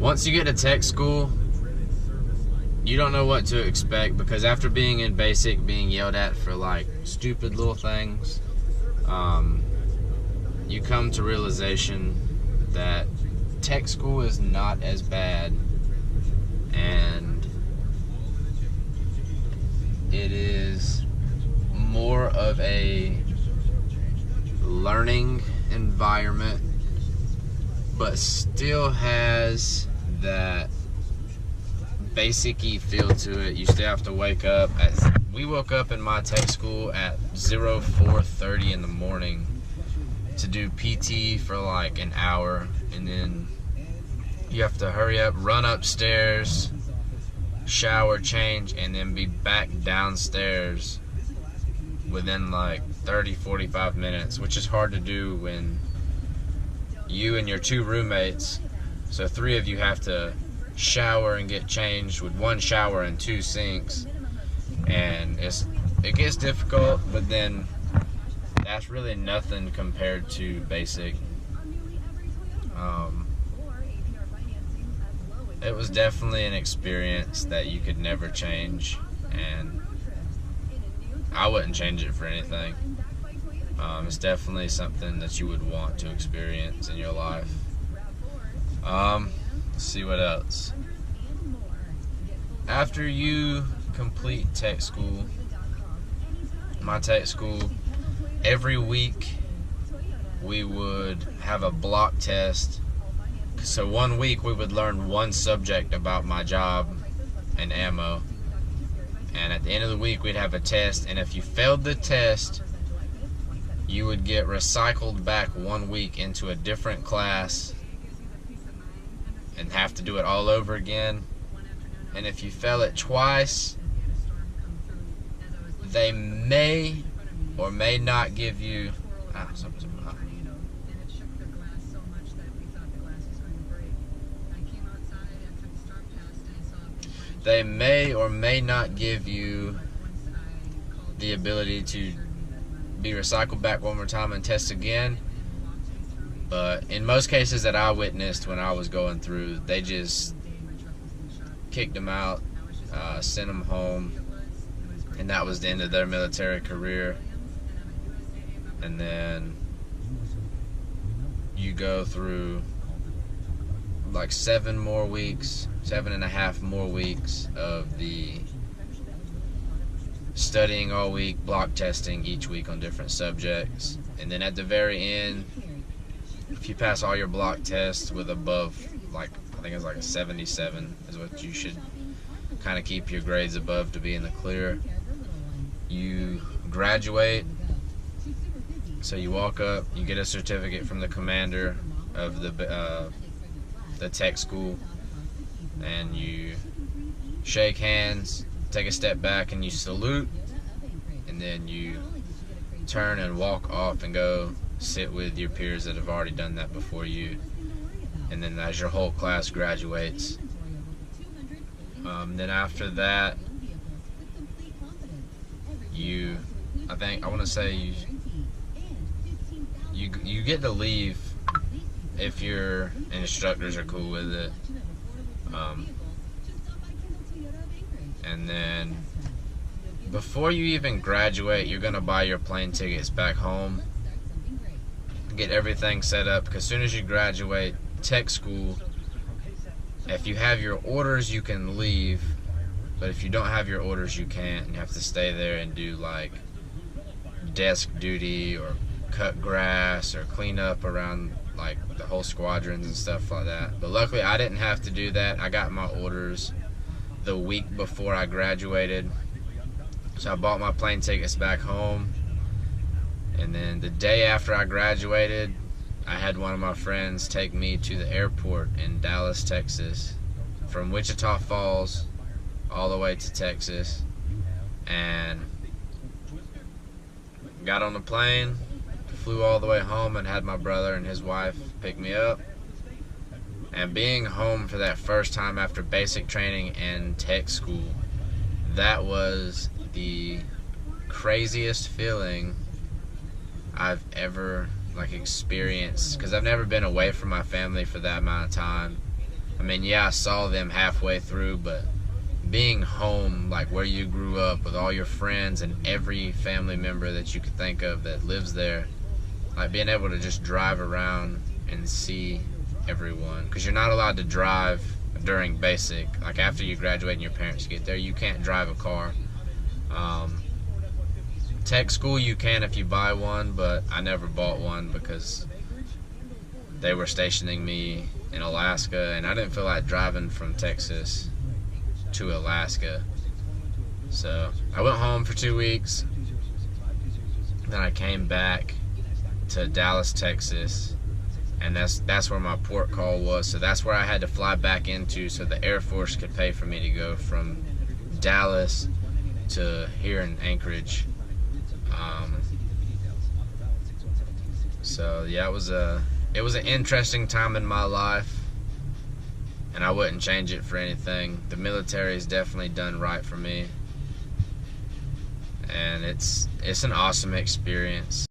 Once you get to tech school, you don't know what to expect, because after being in basic, being yelled at for like stupid little things, you come to realization that tech school is not as bad, and it is more of a learning environment, but still has that basic-y feel to it. You still have to wake up we woke up in my tech school at 4:30 in the morning to do PT for like an hour, and then you have to hurry up, run upstairs, shower, change, and then be back downstairs within like 30-45 minutes, which is hard to do when you and your two roommates, so 3 of you, have to shower and get changed with 1 shower and 2 sinks, and it gets difficult, but then that's really nothing compared to basic. It was definitely an experience that you could never change, and I wouldn't change it for anything. It's definitely something that you would want to experience in your life. Let's see what else. After you complete tech school, my tech school, every week we would have a block test. So 1 week we would learn 1 subject about my job and ammo, and at the end of the week we'd have a test, and if you failed the test, you would get recycled back 1 week into a different class and have to do it all over again. And if you fail it twice, they may or may not give you they may or may not give you the ability to be recycled back 1 more time and test again. But in most cases that I witnessed when I was going through, they just kicked them out, sent them home, and that was the end of their military career. And then you go through like 7.5 more weeks of the studying all week, block testing each week on different subjects, and then at the very end, if you pass all your block tests with above, like I think it's like a 77 is what you should kind of keep your grades above to be in the clear, you graduate. So you walk up, you get a certificate from the commander of the tech school, and you shake hands, take a step back, and you salute, and then you turn and walk off and go sit with your peers that have already done that before you. And then as your whole class graduates, then after that, you get to leave if your instructors are cool with it. And then before you even graduate, you're gonna buy your plane tickets back home, get everything set up, because as soon as you graduate tech school, if you have your orders you can leave, but if you don't have your orders you can't, and you have to stay there and do like desk duty or cut grass or clean up around like the whole squadrons and stuff like that. But luckily I didn't have to do that. I got my orders the week before I graduated, so I bought my plane tickets back home. And then the day after I graduated, I had one of my friends take me to the airport in Dallas, Texas, from Wichita Falls all the way to Texas, and got on the plane, flew all the way home, and had my brother and his wife pick me up. And being home for that first time after basic training and tech school, that was the craziest feeling I've ever experienced, because I've never been away from my family for that amount of time. I mean, yeah, I saw them halfway through, but being home, like where you grew up with all your friends and every family member that you could think of that lives there, like being able to just drive around and see everyone, because you're not allowed to drive during basic, like after you graduate and your parents get there, you can't drive a car. Tech school you can if you buy one, but I never bought one because they were stationing me in Alaska, and I didn't feel like driving from Texas to Alaska. So I went home for 2 weeks, then I came back to Dallas, Texas, and that's where my port call was. So that's where I had to fly back into, so the Air Force could pay for me to go from Dallas to here in Anchorage. So yeah, it was an interesting time in my life, and I wouldn't change it for anything. The military has definitely done right for me, and it's an awesome experience.